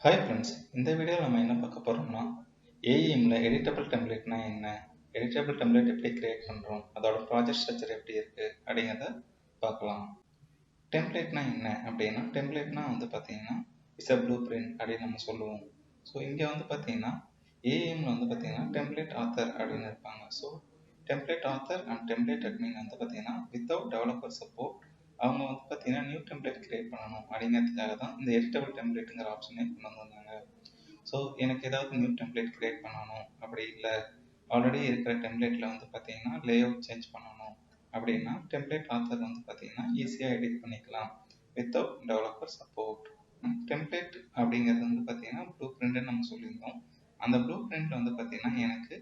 Hi friends, இந்த வீடியோவில் நம்ம என்ன பார்க்க போகிறோம்னா ஏஇஎம்ல எடிட்டபிள் டெம்ப்ளேட்னா என்ன, எடிட்டபிள் டெம்ப்ளேட் எப்படி கிரியேட் பண்ணுறோம், அதோட ப்ராஜெக்ட் ஸ்ட்ரக்சர் எப்படி இருக்குது அப்படிங்கிறத பார்க்கலாம். டெம்ப்ளேட்னா என்ன அப்படின்னா, டெம்ப்ளேட்னா பார்த்தீங்கன்னா இட்ஸ் அ ப்ளூ பிரிண்ட் அப்படின்னு நம்ம சொல்லுவோம். ஸோ இங்கே பார்த்தீங்கன்னா ஏஇஎம்ல பார்த்தீங்கன்னா டெம்ப்ளேட் ஆத்தர் அப்படின்னு இருப்பாங்க. So template author and template admin பார்த்தீங்கன்னா வித்தவுட் டெவலப்பர் சப்போர்ட் அவங்க பார்த்தீங்கன்னா நியூ டெம்ப்ளேட் கிரியேட் பண்ணணும் அப்படிங்கிறதுக்காக தான் இந்த எடிட்டபிள் டெம்ப்ளேட்டுங்கிற ஆப்ஷனே கொண்டு வந்தாங்க. ஸோ எனக்கு ஏதாவது நியூ டெம்ப்ளேட் கிரியேட் பண்ணணும், அப்படி இல்லை ஆல்ரெடி இருக்கிற டெம்ப்ளேட்டில் பார்த்தீங்கன்னா லே அவுட் சேஞ்ச் பண்ணணும் அப்படின்னா டெம்ப்ளேட் ஆத்தர் பார்த்தீங்கன்னா ஈஸியாக எடிட் பண்ணிக்கலாம் வித்தவுட் டெவலப்பர் சப்போர்ட். டெம்ப்ளேட் அப்படிங்கிறது பார்த்தீங்கன்னா ப்ளூ பிரிண்ட்னு நம்ம சொல்லியிருந்தோம். அந்த ப்ளூ பிரிண்ட்ல பார்த்தீங்கன்னா எனக்கு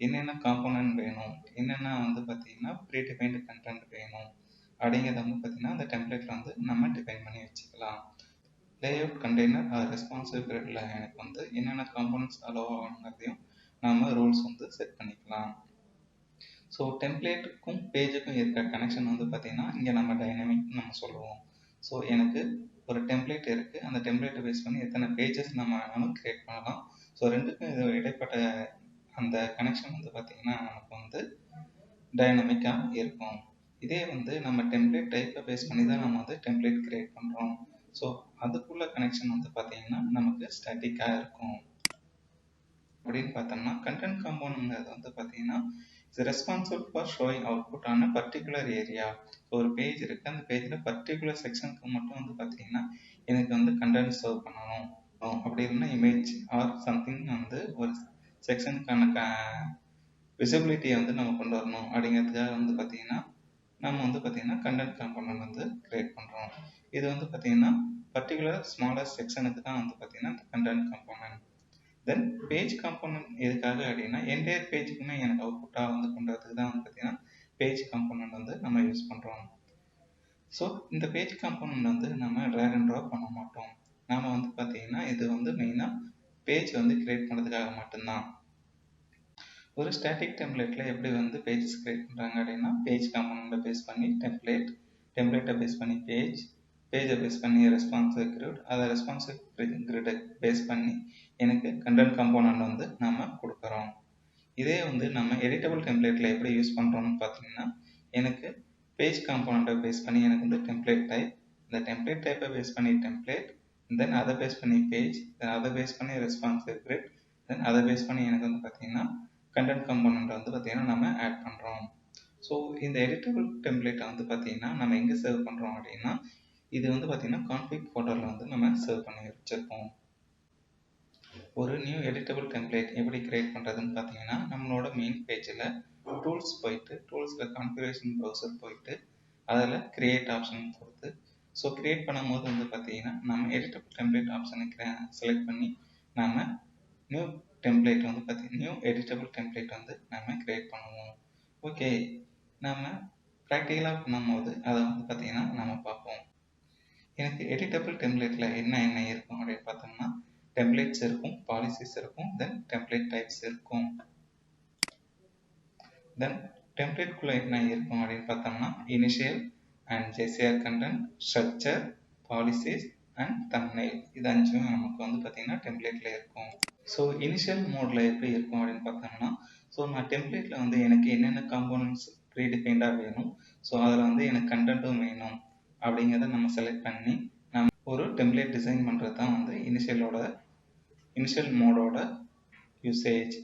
என்னென்ன காம்போனன்ட் வேணும், என்னென்ன பார்த்தீங்கன்னா ப்ரீ டிஃபைன்டு கண்டென்ட் வேணும் அப்படிங்கிறத பார்த்தீங்கன்னா அந்த டெம்ப்ளேட்ல நம்ம டிஃபைன் பண்ணி வச்சுக்கலாம். லேஅவுட் கண்டெய்னர் ரெஸ்பான்சிவ் கிரிட்ல எனக்கு என்னென்ன காம்போனன்ட்ஸ் அலோவ் ஆகணுங்கிறதையும் நம்ம ரூல்ஸ் செட் பண்ணிக்கலாம். ஸோ டெம்ப்ளேட்டுக்கும் பேஜுக்கும் இருக்கிற கனெக்ஷன் பார்த்தீங்கன்னா இங்கே நம்ம டைனமிக் நம்ம சொல்லுவோம். ஸோ எனக்கு ஒரு டெம்ப்ளேட் இருக்குது, அந்த டெம்ப்ளேட்டை பேஸ் பண்ணி எத்தனை பேஜஸ் நம்ம வேணாலும் கிரியேட் பண்ணலாம். ஸோ ரெண்டுக்கும் இது இடைப்பட்ட அந்த கனெக்ஷன் பார்த்தீங்கன்னா நமக்கு டைனமிக்காக இருக்கும். இதே நம்ம டெம்ப்ளேட் டைப்பை பேஸ் பண்ணி தான் நம்ம டெம்ப்ளேட் கிரியேட் பண்ணுறோம். ஸோ அதுக்குள்ள கனெக்ஷன் பார்த்தீங்கன்னா நமக்கு ஸ்டாட்டிக்காக இருக்கும். அப்படின்னு பார்த்தோம்னா கண்டென்ட் காம்பவுண்ட்ங்கிறது பார்த்தீங்கன்னா it's responsible for showing output ஆன பர்டிகுலர் ஏரியா. ஒரு பேஜ் இருக்குது, அந்த பேஜில் பர்டிகுலர் செக்ஷனுக்கு மட்டும் பார்த்தீங்கன்னா எனக்கு கண்டென்ட் சர்வ் பண்ணணும். அப்படி இல்லைன்னா இமேஜ் ஆர் சம்திங் ஒரு செக்ஷனுக்கான விசிபிலிட்டியை நம்ம கொண்டு வரணும் அப்படிங்கிறதுக்காக பார்த்தீங்கன்னா நம்ம பார்த்தீங்கன்னா கண்டென்ட் காம்பவுண்ட் கிரியேட் பண்ணுறோம். இது பார்த்தீங்கன்னா பர்டிகுலர் ஸ்மாலர் செக்ஷனுக்கு தான் பார்த்தீங்கன்னா content compound. Then page compound எதுக்காக அப்படின்னா என்டையர் பேஜுக்குமே எனக்கு அவுட்புட்டாக பண்ணுறதுக்கு தான் பார்த்தீங்கன்னா பேஜ் காம்பவுண்ட் நம்ம யூஸ் பண்ணுறோம். ஸோ இந்த பேஜ் காம்பவுண்ட் நம்ம ட்ராக் அண்ட் ட்ராப் பண்ண மாட்டோம். நாம் பார்த்தீங்கன்னா இது மெயினாக பேஜ் கிரியேட் பண்ணுறதுக்காக மட்டும்தான். ஒரு ஸ்டாட்டிக் டெம்ப்ளேட்ல எப்படி பேஜஸ் கிரியேட் பண்ணுறாங்க அப்படின்னா பேஜ் காம்பவுண்டை பேஸ் பண்ணி டெம்ப்ளேட், டெம்ப்ளேட்டை பேஸ் பண்ணி பேஜ், பேஜை பேஸ் பண்ணி ரெஸ்பான்சிவ் கிரிட், அதை ரெஸ்பான்சிவ் கிரிட்டை பேஸ் பண்ணி எனக்கு கண்டென்ட் காம்பவுண்ட் நம்ம கொடுக்குறோம். இதே நம்ம எடிட்டபிள் டெம்ப்ளேட்டில் எப்படி யூஸ் பண்ணுறோம்னு பார்த்தீங்கன்னா எனக்கு பேஜ் காம்பவுண்டை பேஸ் பண்ணி எனக்கு டெம்ப்ளேட் டைப், இந்த டெம்ப்ளேட் டைப்பை பேஸ் பண்ணி டெம்ப்ளேட், தென் அதை பேஸ் பண்ணி பேஜ், தென் அதை பேஸ் பண்ணி ரெஸ்பான்சிவ் கிரிட், தென் அதை பேஸ் பண்ணி எனக்கு பார்த்தீங்கன்னா கண்டென்ட் காம்பவுண்ட் பார்த்தீங்கன்னா நம்ம ஆட் பண்ணுறோம். ஸோ இந்த எடிட்டபிள் டெம்ப்ளேட்டை பார்த்தீங்கன்னா நம்ம எங்கே சர்வ் பண்ணுறோம் அப்படின்னா இது பார்த்தீங்கன்னா கான்ஃபிக் ஃபோல்டரில் நம்ம சர்வ் பண்ணி வச்சுருப்போம். ஒரு நியூ எடிட்டபிள் டெம்ப்ளேட் எப்படி கிரியேட் பண்ணுறதுன்னு பார்த்தீங்கன்னா நம்மளோட மெயின் பேஜில் டூல்ஸ் போயிட்டு டூல்ஸில் கான்ஃபிகரேஷன் ப்ரௌசர் போயிட்டு அதில் கிரியேட் ஆப்ஷன் கொடுத்து ஸோ கிரியேட் பண்ணும்போது பார்த்தீங்கன்னா நம்ம எடிட்டபிள் டெம்ப்ளேட் ஆப்ஷனை செலக்ட் பண்ணி நம்ம நியூ டெம்ப்ளேட் பார்த்தீங்கன்னா நியூ எடிட்டபிள் டெம்ப்ளேட் நம்ம கிரியேட் பண்ணுவோம். ஓகே, நம்ம ப்ராக்டிக்கலாக பண்ணும்போது அதை பார்த்தீங்கன்னா நம்ம பார்ப்போம். எனக்கு எடிட்டபிள் டெம்ப்ளேட்டில் என்ன இருக்கும் அப்படின்னு பார்த்தோம்னா டெம்ப்ளேட்ஸ் இருக்கும், பாலிசிஸ் இருக்கும், தென் டெம்ப்ளேட் டைப்ஸ் இருக்கும். தென் டெம்ப்ளேட்குள்ளே என்ன இருக்கும் அப்படின்னு பார்த்தோம்னா initial and JCR content, structure, policies and thumbnail, இது அஞ்சும் நமக்கு பார்த்தீங்கன்னா டெம்ப்ளேட்டில் இருக்கும். ஸோ இனிஷியல் மோடில் எப்படி இருக்கும் அப்படின்னு பார்த்தோம்னா ஸோ நான் டெம்ப்ளேட்டில் எனக்கு என்னென்ன காம்போனன்ட்ஸ் ப்ரீடிஃபைண்டாக வேணும், ஸோ அதில் எனக்கு கண்டென்ட்டும் வேணும் அப்படிங்கிறத நம்ம செலக்ட் பண்ணி நம்ம ஒரு டெம்ப்ளேட் டிசைன் பண்ணுறது தான் இனிஷியல் மோடோட யூசேஜ்.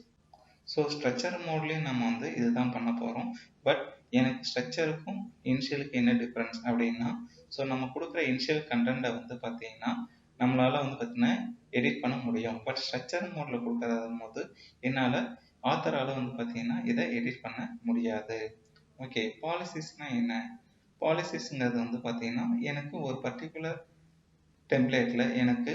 ஸோ ஸ்ட்ரக்சர் மோட்லேயும் நம்ம இதுதான் பண்ண போகிறோம். பட் எனக்கு ஸ்ட்ரக்சருக்கும் இனிஷியலுக்கு என்ன டிஃப்ரென்ஸ் அப்படின்னா ஸோ நம்ம கொடுக்குற இனிஷியல் கண்டென்ட்டை பார்த்தீங்கன்னா நம்மளால் பார்த்தீங்கன்னா எடிட் பண்ண முடியும். பட் ஸ்ட்ரக்சர் மோடில் கொடுக்குறது போது என்னால் ஆத்தரால் பார்த்தீங்கன்னா இதை எடிட் பண்ண முடியாது. ஓகே, பாலிசிஸ்னால் என்ன? பாலிசிஸ்ங்கிறது பார்த்தீங்கன்னா எனக்கு ஒரு பர்டிகுலர் டெம்ப்ளேட்டில் எனக்கு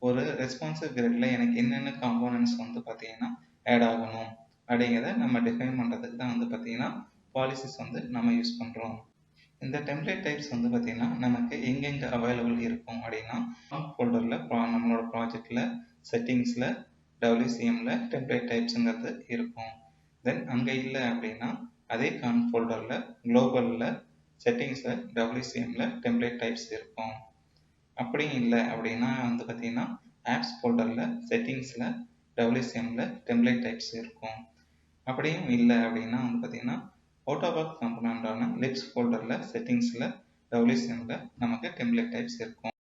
ஒரு ரெஸ்பான்சிவ் கிரிட்ல எனக்கு என்னென்ன காம்போனன்ட்ஸ் பார்த்தீங்கன்னா ஆட் ஆகணும் அப்படிங்கிறத நம்ம டிஃபைன் பண்ணுறதுக்கு தான் பார்த்தீங்கன்னா பாலிசிஸ் நம்ம யூஸ் பண்ணுறோம். இந்த டெம்ப்ளேட் டைப்ஸ் பார்த்தீங்கன்னா நமக்கு எங்கெங்கே அவைலபிள் இருக்கும் அப்படின்னா ஃபோல்டரில் நம்மளோட ப்ராஜெக்டில் செட்டிங்ஸில் WCMல டெம்ப்ளேட் டைப்ஸுங்கிறது இருக்கும். தென் அங்கே இல்லை அப்படின்னா அதே ஃபோல்டரில் குளோபலில் செட்டிங்ஸில் WCMல டெம்ப்ளேட் டைப்ஸ் இருக்கும். அப்படி இல்லை அப்படின்னா பார்த்தீங்கன்னா ஆப்ஸ் ஃபோல்டரில் செட்டிங்ஸில் WCMல டெம்ப்ளேட் டைப்ஸ் இருக்கும். அப்படியும் இல்லை அப்படின்னா வந்து பார்த்தீங்கன்னா அவுட் ஆஃப் பாக்ஸ் காம்பனண்டான லிப்ஸ் ஃபோல்டரில் செட்டிங்ஸில் WCMல நமக்கு டெம்ப்ளேட் டைப்ஸ் இருக்கும்.